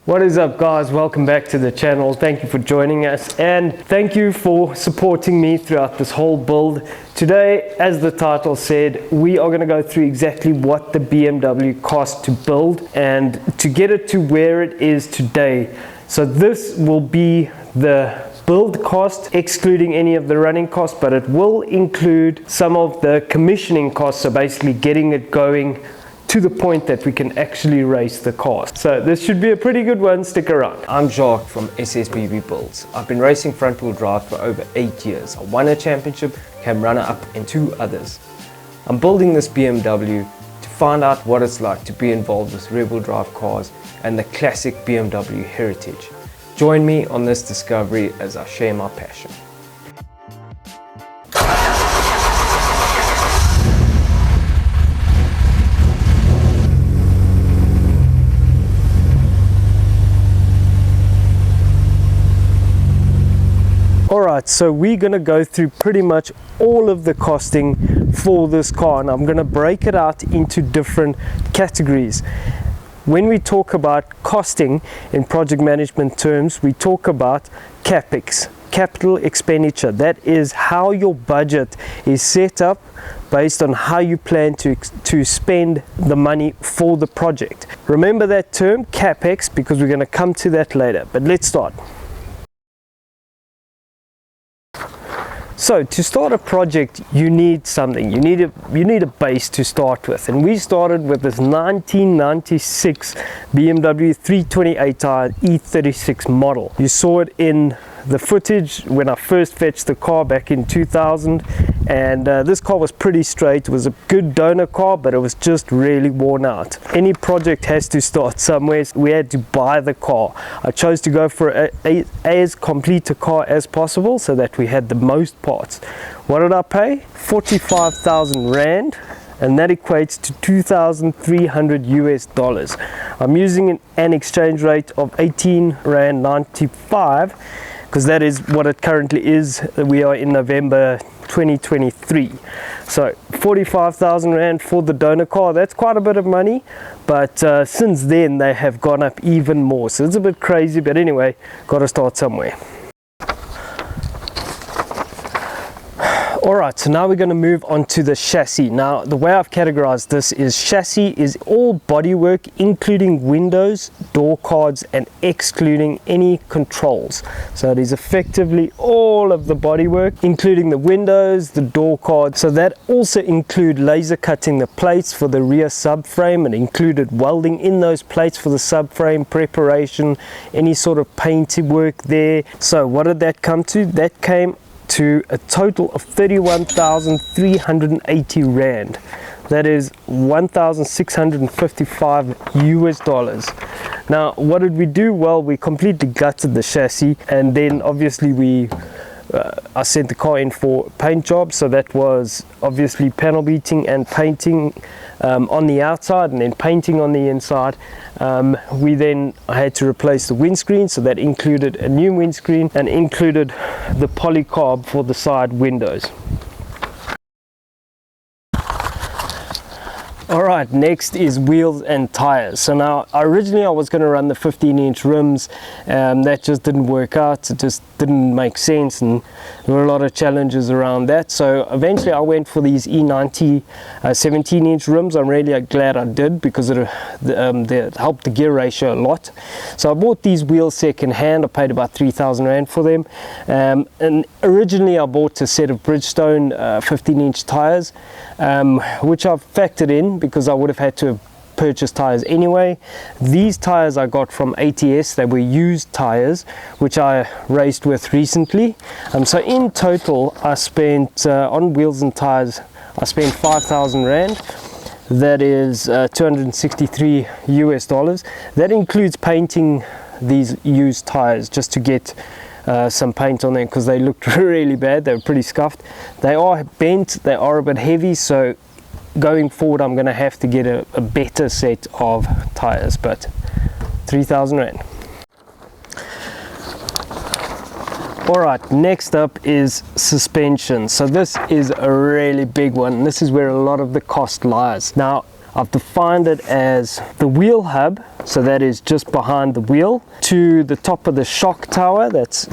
What is up, guys? Welcome back to the channel. Thank you for joining us and thank you for supporting me throughout this whole build. Today, as the title said, we are going to go through exactly what the BMW cost to build and to get it to where it is today. So this will be the build cost excluding any of the running costs, but it will include some of the commissioning costs, so basically getting it going to the point that we can actually race the car. So this should be a pretty good one. Stick around. I'm Jacques from SSBB Builds. I've been racing front-wheel drive for over 8 years. I won a championship, came runner-up in 2 others. I'm building this BMW to find out what it's like to be involved with rear-wheel drive cars and the classic BMW heritage. Join me on this discovery as I share my passion. Alright, so we're going to go through pretty much all of the costing for this car, and I'm going to break it out into different categories. When we talk about costing in project management terms, we talk about CapEx, capital expenditure. That is how your budget is set up based on how you plan to spend the money for the project. Remember that term, CapEx, because we're going to come to that later, but let's start. So to start a project, you need something. You need a base to start with, and we started with this 1996 BMW 328i E36 model. You saw it in the footage when I first fetched the car back in 2000, and this car was pretty straight. It was a good donor car, but it was just really worn out. Any project has to start somewhere. So we had to buy the car. I chose to go for as complete a car as possible so that we had the most parts. What did I pay? 45,000 Rand, and that equates to 2,300 US dollars. I'm using an exchange rate of 18 Rand 95 because that is what it currently is. We are in November 2023. So 45,000 Rand for the donor car, that's quite a bit of money, but since then they have gone up even more, so it's a bit crazy, but anyway, got to start somewhere. Alright, so now we're going to move on to the chassis. Now, the way I've categorized this is chassis is all bodywork, including windows, door cards, and excluding any controls. So it is effectively all of the bodywork, including the windows, the door cards. So that also include laser cutting the plates for the rear subframe, and included welding in those plates for the subframe preparation, any sort of painting work there. So what did that come to? That came to a total of 31,380 Rand. That is 1,655 US dollars. Now, what did we do? Well, we completely gutted the chassis, and then obviously I sent the car in for paint job. So that was obviously panel beating and painting on the outside, and then painting on the inside. I had to replace the windscreen, so that included a new windscreen and included the polycarb for the side windows. Alright, next is wheels and tires. So now originally I was going to run the 15-inch rims, that just didn't work out. It just didn't make sense, and there were a lot of challenges around that. So eventually I went for these E90 17-inch rims. I'm really glad I did, because it helped the gear ratio a lot. So I bought these wheels second hand. I paid about 3,000 Rand for them, and originally I bought a set of Bridgestone 15-inch tires, which I've factored in because I would have had to purchase tires anyway. These tires I got from ATS. They were used tires, which I raced with recently. So in total I spent on wheels and tires, I spent 5,000 Rand. That is 263 US dollars. That includes painting these used tires just to get some paint on them, because they looked really bad. They were pretty scuffed. They are bent, they are a bit heavy, so going forward I'm going to have to get a better set of tires, but 3,000 Rand. Alright, next up is suspension. So this is a really big one. This is where a lot of the cost lies. Now, I've defined it as the wheel hub, so that is just behind the wheel, to the top of the shock tower, that's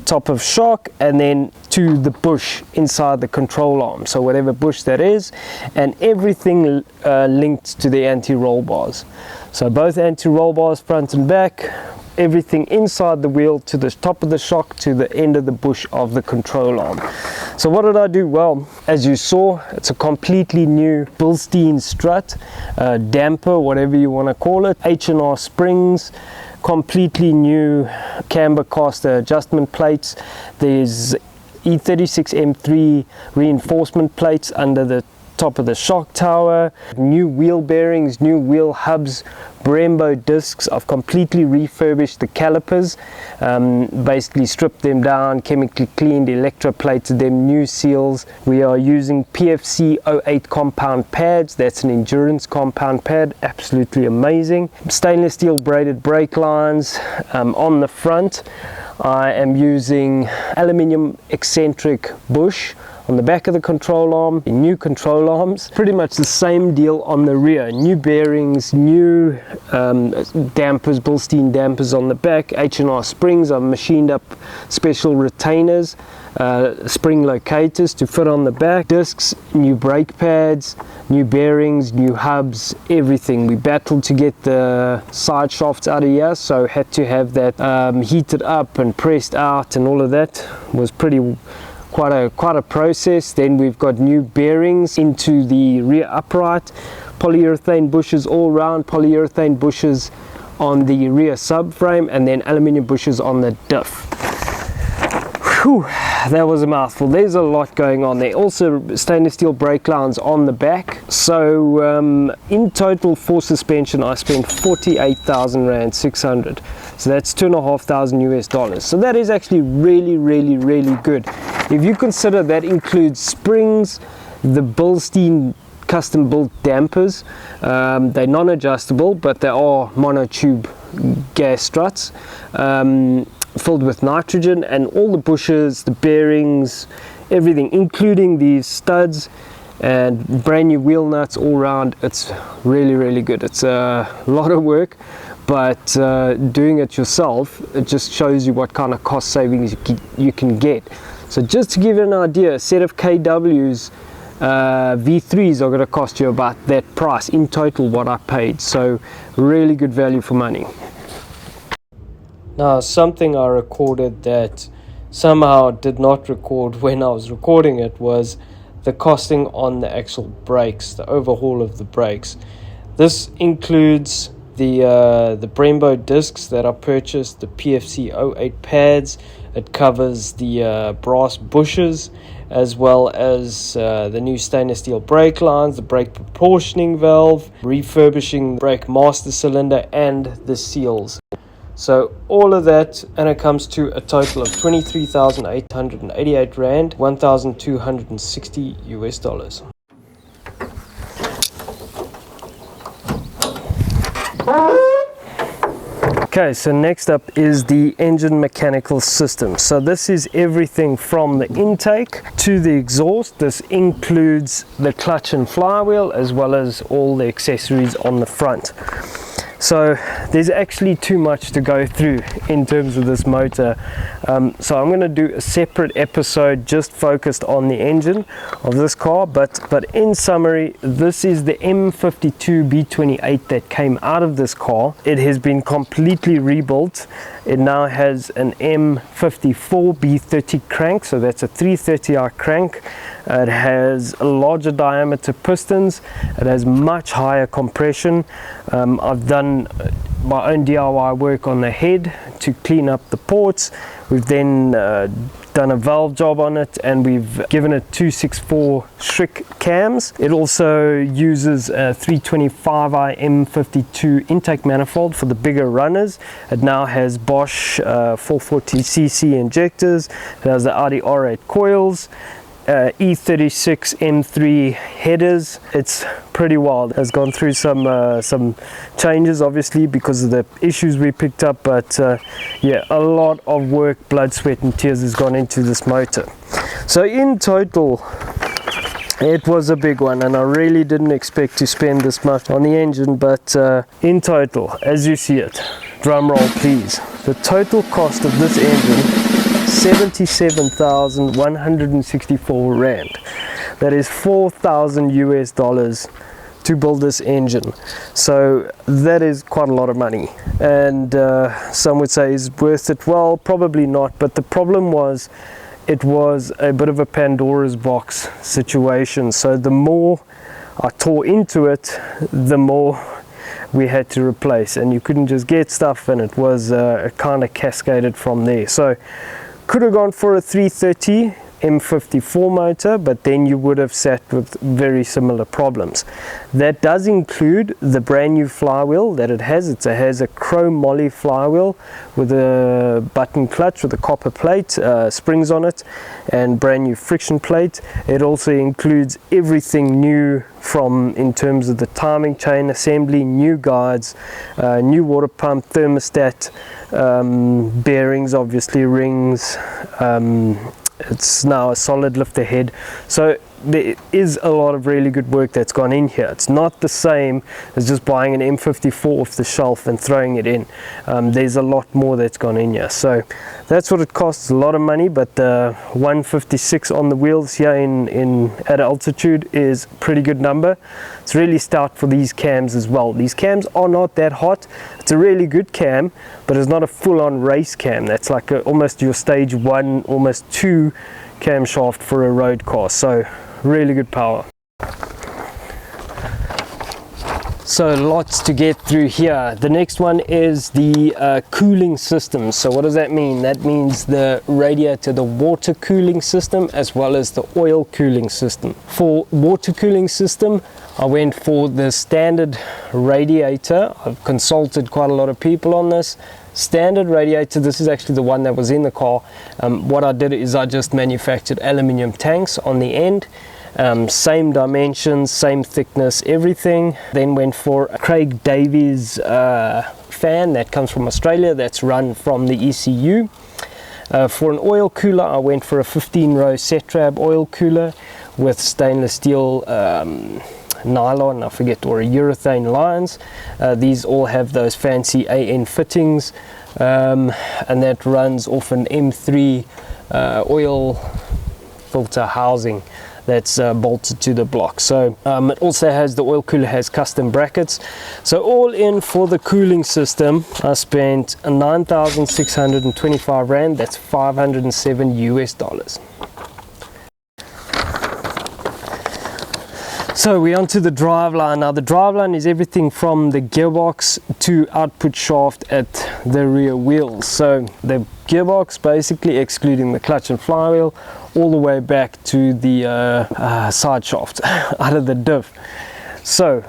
top of shock, and then to the bush inside the control arm, so whatever bush that is, and everything linked to the anti-roll bars. So both anti-roll bars front and back, everything inside the wheel to the top of the shock to the end of the bush of the control arm. So what did I do? Well, as you saw, it's a completely new Bilstein strut, damper, whatever you want to call it, H&R springs, completely new camber caster adjustment plates. There's E36 M3 reinforcement plates under the top of the shock tower, new wheel bearings, new wheel hubs, Brembo discs. I've completely refurbished the calipers, basically stripped them down, chemically cleaned, electroplated them, new seals. We are using PFC 08 compound pads. That's an endurance compound pad, absolutely amazing. Stainless steel braided brake lines on the front. I am using aluminium eccentric bush on the back of the control arm, new control arms, pretty much the same deal on the rear, new bearings, new dampers, Bilstein dampers on the back, H&R springs. I've machined up special retainers, spring locators to fit on the back, discs, new brake pads, new bearings, new hubs, everything. We battled to get the side shafts out of here, so had to have that heated up and pressed out, and all of that was quite a process. Then we've got new bearings into the rear upright, polyurethane bushes all round, polyurethane bushes on the rear subframe, and then aluminium bushes on the diff. Whew, that was a mouthful. There's a lot going on there. Also stainless steel brake lines on the back. So in total for suspension I spent 48,000 Rand 600. So that's $2,500 US. So that is actually really good. If you consider that includes springs, the Bilstein custom built dampers, they're non-adjustable, but they are monotube gas struts, filled with nitrogen, and all the bushes, the bearings, everything, including these studs and brand new wheel nuts all round. It's really good. It's a lot of work, but doing it yourself, it just shows you what kind of cost savings you can get. So just to give you an idea, a set of KWs V3s are going to cost you about that price in total what I paid. So really good value for money. Now, something I recorded that somehow did not record when I was recording it was the costing on the actual brakes, the overhaul of the brakes. This includes the Brembo discs that I purchased, the PFC 08 pads. It covers the brass bushes, as well as the new stainless steel brake lines, the brake proportioning valve, refurbishing the brake master cylinder, and the seals. So all of that, and it comes to a total of 23,888 Rand, 1,260 US. Okay, so next up is the engine mechanical system. So this is everything from the intake to the exhaust. This includes the clutch and flywheel, as well as all the accessories on the front. So there's actually too much to go through in terms of this motor. So I'm going to do a separate episode just focused on the engine of this car, but in summary, this is the M52 B28 that came out of this car. It has been completely rebuilt. It now has an M54 B30 crank, so that's a 330R crank. It has larger diameter pistons. It has much higher compression. I've done my own DIY work on the head to clean up the ports. We've then done a valve job on it, and we've given it 264 Schrick cams. It also uses a 325i M52 intake manifold for the bigger runners. It now has Bosch 440cc injectors. It has the Audi R8 coils, E36 M3 headers. It's pretty wild. It has gone through some changes, obviously, because of the issues we picked up, but yeah, a lot of work, blood, sweat and tears has gone into this motor. So in total, It was a big one, and I really didn't expect to spend this much on the engine, but in total, as you see it, drum roll please, the total cost of this engine, 77,164 Rand. That is 4,000 US dollars to build this engine. So that is quite a lot of money, and some would say is worth it. Well, probably not, but the problem was it was a bit of a Pandora's box situation. So the more I tore into it, the more we had to replace, and you couldn't just get stuff, and it was kind of cascaded from there. So could have gone for a 330 M54 motor, but then you would have sat with very similar problems. That does include the brand new flywheel that it has. It has a chrome moly flywheel with a button clutch with a copper plate, springs on it, and brand new friction plate. It also includes everything new from in terms of the timing chain assembly, new guides, new water pump, thermostat, bearings, obviously rings. It's now a solid lifter head, so there is a lot of really good work that's gone in here. It's not the same as just buying an M54 off the shelf and throwing it in. There's a lot more that's gone in here, so that's what it costs. A lot of money, but 156 on the wheels here at altitude is a pretty good number. It's really stout for these cams as well. These cams are not that hot. It's a really good cam, but it's not a full-on race cam. That's like almost your stage 1, almost 2 camshaft for a road car. So really good power. So lots to get through here. The next one is the cooling system. So what does that mean? That means the radiator, the water cooling system, as well as the oil cooling system. For water cooling system, I went for the standard radiator. I've consulted quite a lot of people on this. Standard radiator, this is actually the one that was in the car. What I did is I just manufactured aluminium tanks on the end. Same dimensions, same thickness, everything. Then went for a Craig Davies fan that comes from Australia, that's run from the ECU. For an oil cooler, I went for a 15-row Setrab oil cooler with stainless steel nylon, I forget, or a urethane lines. These all have those fancy AN fittings, and that runs off an M3 oil filter housing that's bolted to the block. So it also has, the oil cooler has custom brackets. So all in for the cooling system, I spent 9,625 Rand, that's 507 US dollars. So we're onto the driveline. Now the driveline is everything from the gearbox to output shaft at the rear wheels. So the gearbox, basically excluding the clutch and flywheel, all the way back to the side shaft out of the diff. So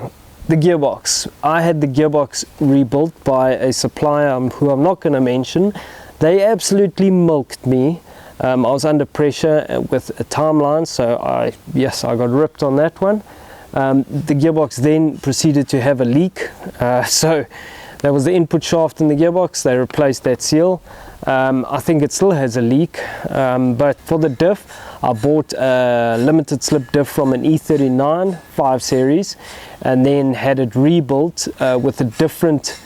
the gearbox, I had the gearbox rebuilt by a supplier who I'm not going to mention. They absolutely milked me. I was under pressure with a timeline, so I got ripped on that one. The gearbox then proceeded to have a leak, so that was the input shaft in the gearbox. They replaced that seal. I think it still has a leak, but for the diff, I bought a limited slip diff from an E39 5 series, and then had it rebuilt with a different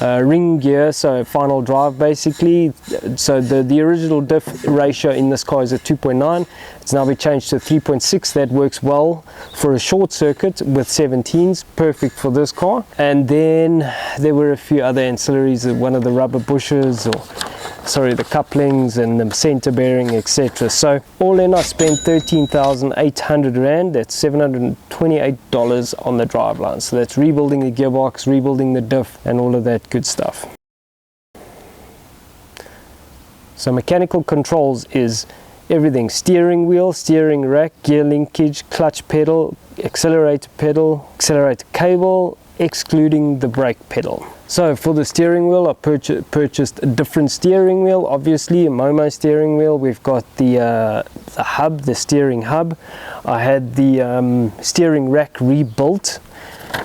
ring gear, so final drive basically. So the original diff ratio in this car is a 2.9. It's now been changed to 3.6. That works well for a short circuit with 17s, perfect for this car. And then there were a few other ancillaries, one of the rubber bushes, the couplings and the center bearing, etc. So all in, I spent 13,800 Rand, that's $728 on the driveline. So that's rebuilding the gearbox, rebuilding the diff, and all of that good stuff. So mechanical controls is everything: steering wheel, steering rack, gear linkage, clutch pedal, accelerator cable, excluding the brake pedal. So for the steering wheel, I purchased a different steering wheel, obviously a Momo steering wheel. We've got the hub, the steering hub. I had the steering rack rebuilt,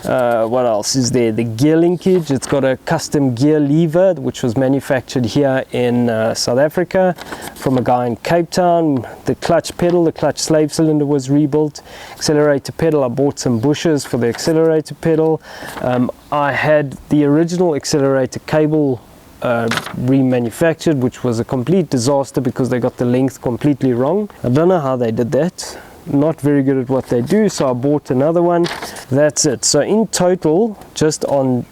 What else is there? The gear linkage. It's got a custom gear lever which was manufactured here in South Africa from a guy in Cape Town. The clutch pedal, the clutch slave cylinder was rebuilt. Accelerator pedal, I bought some bushers for the accelerator pedal. I had the original accelerator cable remanufactured, which was a complete disaster because they got the length completely wrong. I don't know how they did that. Not very good at what they do, so I bought another one. That's it. So in total, just on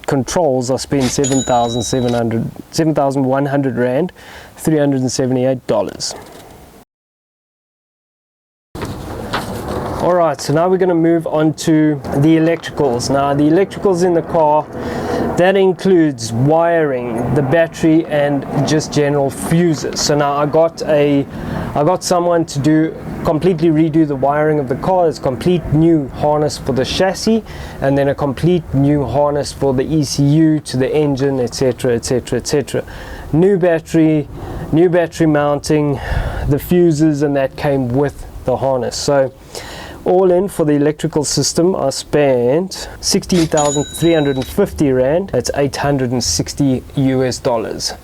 controls, I spent 7,100 Rand, $378. Alright, so now we're going to move on to the electricals. Now the electricals in the car, that includes wiring, the battery, and just general fuses. So now I got someone to completely redo the wiring of the car. There's a complete new harness for the chassis, and then a complete new harness for the ECU to the engine, etc, etc, etc. New battery mounting, the fuses, and that came with the harness. So all in for the electrical system, I spent 16,350 Rand. That's $860 US.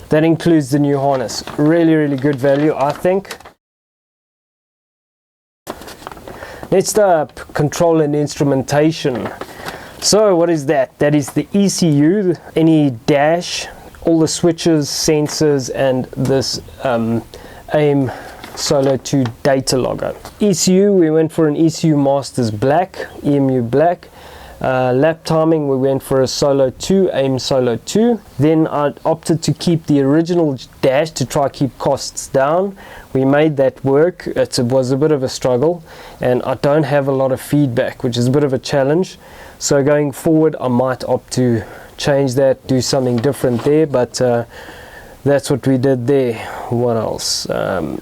That includes the new harness. Really, really good value, I think. Next up, control and instrumentation. So what is that? That is the ECU, any dash, all the switches, sensors, and this AIM Solo 2 data logger. ECU, we went for an ECU Masters Black, EMU Black. Lap timing, we went for a Solo 2, AIM Solo 2. Then I opted to keep the original dash to try keep costs down. We made that work. It was a bit of a struggle, and I don't have a lot of feedback, which is a bit of a challenge. So going forward, I might opt to change that, do something different there, but that's what we did there. What else?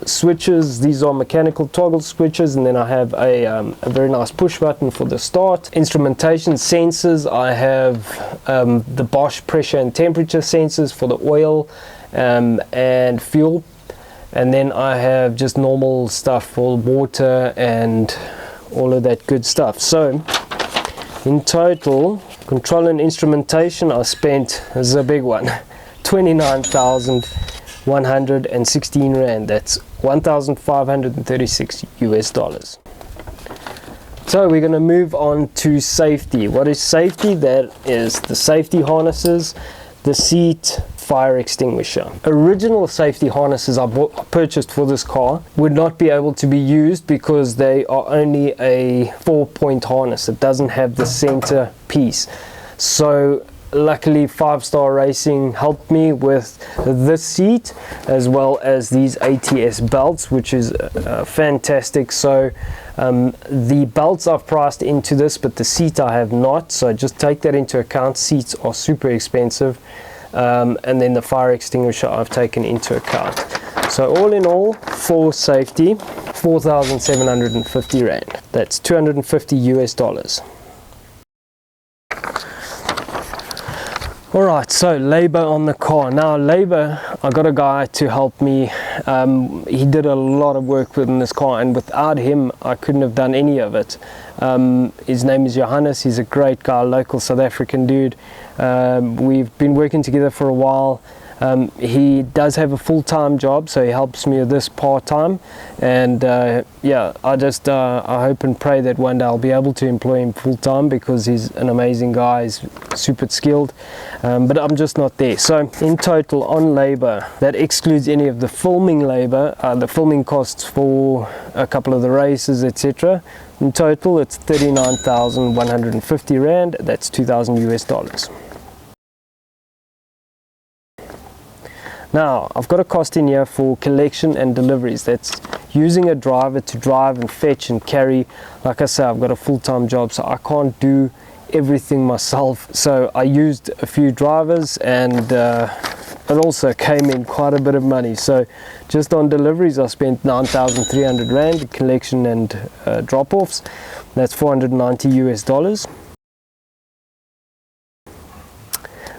Switches, these are mechanical toggle switches, and then I have a very nice push button for the start. Instrumentation sensors, I have the Bosch pressure and temperature sensors for the oil and fuel, and then I have just normal stuff for water and all of that good stuff. So in total, control and instrumentation, I spent, this is a big one, 29,116 Rand. That's 1,536 US dollars. So we're going to move on to safety. What is safety? That is the safety harnesses, the seat, fire extinguisher. Original safety harnesses I purchased for this car would not be able to be used because they are only a 4-point harness. It doesn't have the center piece. So luckily 5-Star Racing helped me with this seat as well as these ATS belts, which is fantastic. So the belts I've priced into this, but the seat I have not, so just take that into account. Seats are super expensive, and then the fire extinguisher I've taken into account. So all in all, for safety, 4,750 Rand. That's 250 US dollars. Alright, so labor on the car. Now labor, I got a guy to help me. He did a lot of work within this car, and without him I couldn't have done any of it. His name is Johannes. He's a great guy, local South African dude. We've been working together for a while. He does have a full-time job, so he helps me with this part-time, and yeah, I hope and pray that one day I'll be able to employ him full-time, because he's an amazing guy. He's super skilled, but I'm just not there. So in total on labor, that excludes any of the filming labor, the filming costs for a couple of the races, etc. In total it's 39,150 Rand. That's 2,000 US dollars. Now, I've got a cost in here for collection and deliveries. That's using a driver to drive and fetch and carry. Like I say, I've got a full-time job, so I can't do everything myself. So I used a few drivers, and it also came in quite a bit of money. So just on deliveries, I spent 9,300 Rand, collection and drop-offs. That's 490 US dollars.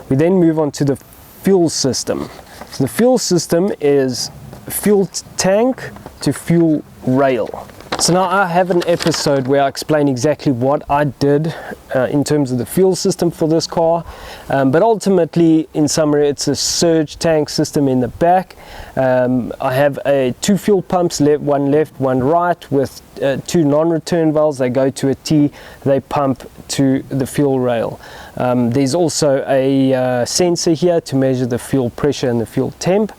We then move on to the fuel system. So the fuel system is fuel tank to fuel rail. So now I have an episode where I explain exactly what I did in terms of the fuel system for this car, but ultimately, in summary, it's a surge tank system in the back. I have two fuel pumps, one left, one right, with two non-return valves. They go to a T, they pump to the fuel rail. There's also a sensor here to measure the fuel pressure and the fuel temp,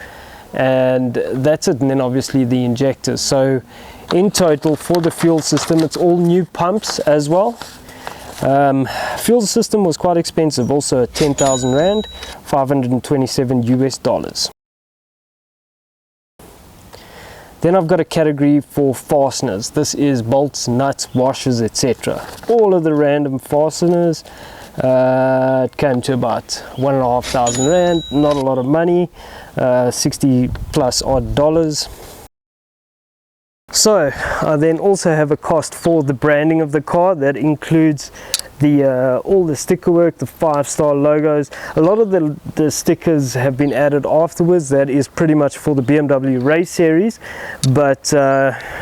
and that's it. And then obviously the injectors. So in total for the fuel system, it's all new pumps as well. Fuel system was quite expensive, also 10,000 Rand, 527 US dollars. Then I've got a category for fasteners. This is bolts, nuts, washers, etc. All of the random fasteners. It came to about 1,500 Rand, not a lot of money, 60 plus odd dollars. So I then also have a cost for the branding of the car. That includes the all the sticker work, the 5-star logos. A lot of the stickers have been added afterwards. That is pretty much for the BMW race series, but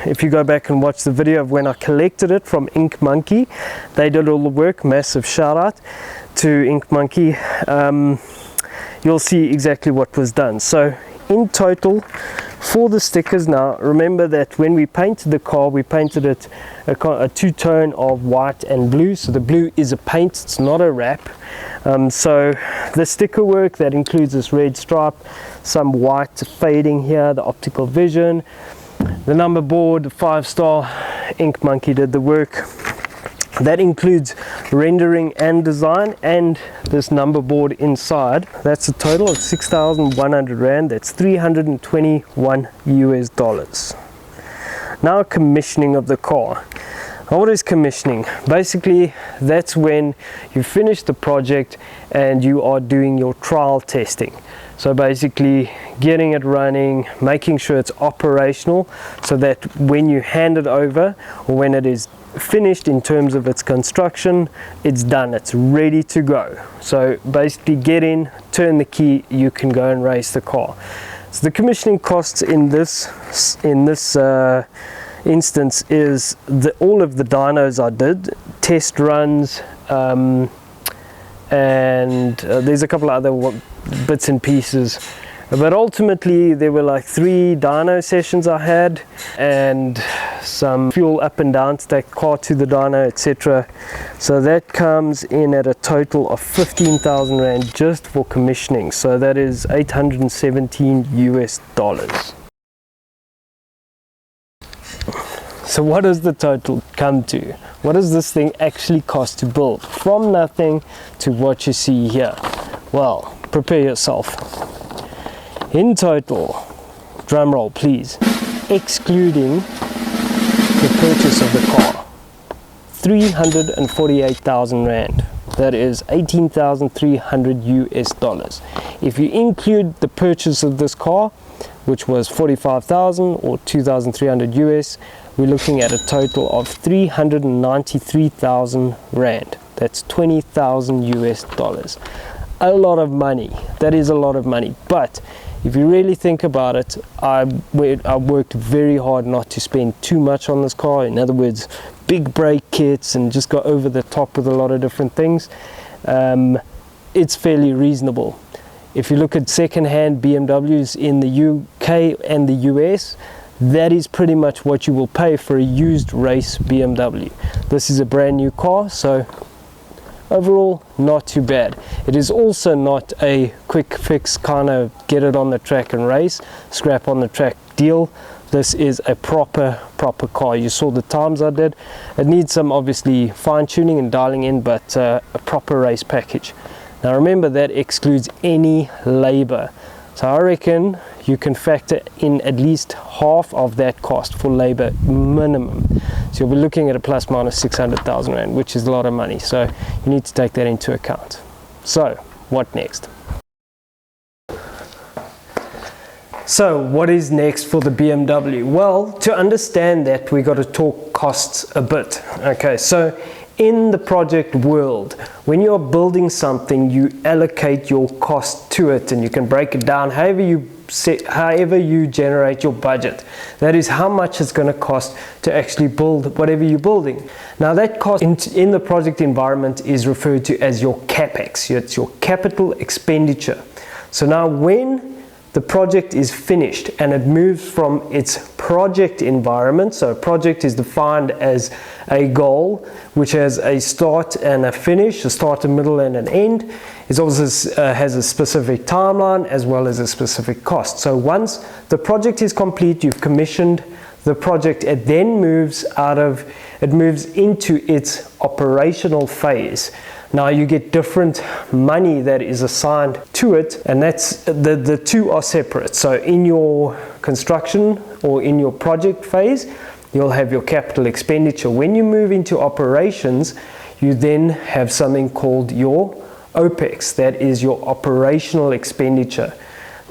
if you go back and watch the video of when I collected it from Ink Monkey, they did all the work. Massive shout out to Ink Monkey. You'll see exactly what was done. So in total for the stickers, now remember that when we painted the car, we painted it a two-tone of white and blue. So the blue is a paint, it's not a wrap. So the sticker work, that includes this red stripe, some white fading here, the optical vision, the number board, 5-star. Ink Monkey did the work. That includes rendering and design and this number board inside. That's a total of 6,100 Rand. That's 321 US dollars. Now commissioning of the car. Now what is commissioning? Basically, that's when you finish the project and you are doing your trial testing. So basically getting it running, making sure it's operational, so that when you hand it over, or when it is finished in terms of its construction, it's done, it's ready to go. So basically get in, turn the key, you can go and race the car. So the commissioning costs in this instance is all of the dynos I did, test runs, and there's a couple of other bits and pieces, but ultimately there were like 3 dyno sessions I had, and some fuel up and down to take the car to the dyno, etc. So that comes in at a total of 15,000 Rand just for commissioning. So that is 817 US dollars. So what does the total come to? What does this thing actually cost to build? From nothing to what you see here. Well, prepare yourself. In total, drum roll please, excluding the purchase of the car, 348,000 Rand. That is 18,300 US dollars. If you include the purchase of this car, which was 45,000 or 2,300 US, we're looking at a total of 393,000 Rand. That's 20,000 US dollars. A lot of money. That is a lot of money. But if you really think about it, I worked very hard not to spend too much on this car. In other words, big brake kits and just go over the top with a lot of different things. It's fairly reasonable. If you look at second-hand BMWs in the UK and the US, that is pretty much what you will pay for a used race BMW. This is a brand new car, so overall not too bad. It is also not a quick fix kind of get it on the track and race, scrap on the track deal. This is a proper car. You saw the times I did. It needs some obviously fine-tuning and dialing in, but a proper race package. Now remember, that excludes any labor. So I reckon you can factor in at least half of that cost for labor minimum. So you'll be looking at a plus minus 600,000 Rand, which is a lot of money. So you need to take that into account. So what next? So what is next for the BMW? Well, to understand that, we got to talk costs a bit. Okay, so in the project world, when you're building something, you allocate your cost to it, and you can break it down however you generate your budget. That is how much it's going to cost to actually build whatever you're building. Now that cost in the project environment is referred to as your capex. It's your capital expenditure. So now when the project is finished and it moves from its project environment, so a project is defined as a goal which has a start and a finish, a start, a middle and an end. It also has a specific timeline as well as a specific cost. So once the project is complete, you've commissioned the project, it then moves into its operational phase. Now you get different money that is assigned to it, and that's the two are separate. So in your construction or in your project phase, you'll have your capital expenditure. When you move into operations, you then have something called your OPEX, that is your operational expenditure.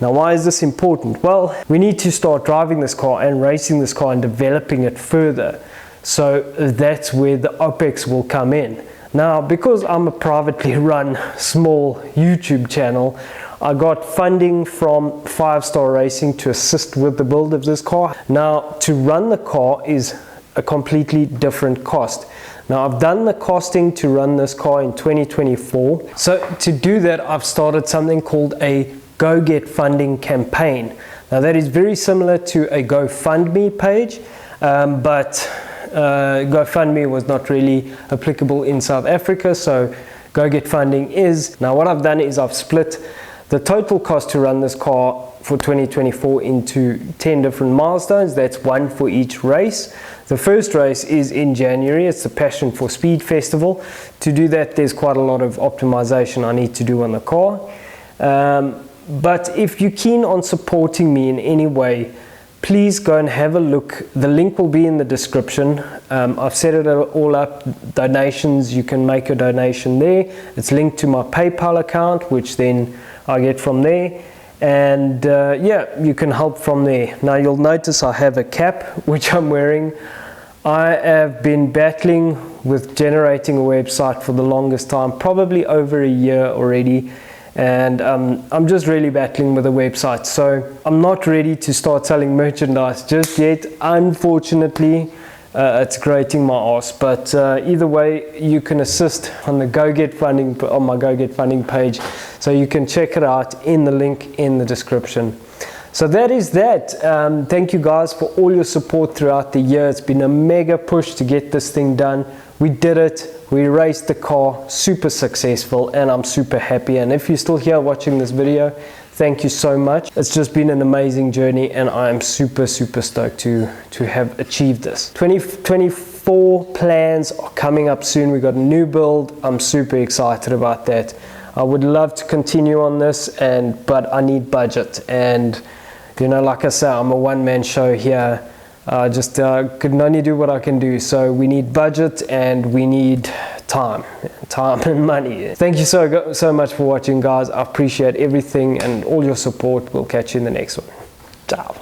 Now why is this important? Well, we need to start driving this car and racing this car and developing it further. So that's where the OPEX will come in. Now, because I'm a privately run small YouTube channel, I got funding from 5-Star Racing to assist with the build of this car. Now, to run the car is a completely different cost. Now, I've done the costing to run this car in 2024. So to do that, I've started something called a Go Get Funding campaign. Now, that is very similar to a GoFundMe page, but GoFundMe was not really applicable in South Africa, so Go Get Funding is. Now what I've done is I've split the total cost to run this car for 2024 into 10 different milestones. That's one for each race. The first race is in January. It's the Passion for Speed Festival. To do that, there's quite a lot of optimization I need to do on the car. But if you're keen on supporting me in any way, please go and have a look. The link will be in the description. I've set it all up. Donations, you can make a donation there. It's linked to my PayPal account, which then I get from there. And yeah, you can help from there. Now you'll notice I have a cap, which I'm wearing. I have been battling with generating a website for the longest time, probably over a year already. And I'm just really battling with the website, so I'm not ready to start selling merchandise just yet. Unfortunately, it's grating my ass, but either way, you can assist on the Go Get Funding, on my Go Get Funding page, so you can check it out in the link in the description. So that is that. Thank you guys for all your support throughout the year. It's been a mega push to get this thing done. We did it. We raced the car, super successful, and I'm super happy. And if you're still here watching this video, thank you so much. It's just been an amazing journey, and I am super stoked to have achieved this. 2024 plans are coming up soon. We got a new build. I'm super excited about that. I would love to continue on this, but I need budget. And you know, like I said, I'm a one-man show here. Can only do what I can do. So we need budget and we need time and money. Thank you so much for watching, guys. I appreciate everything and all your support. We'll catch you in the next one. Ciao.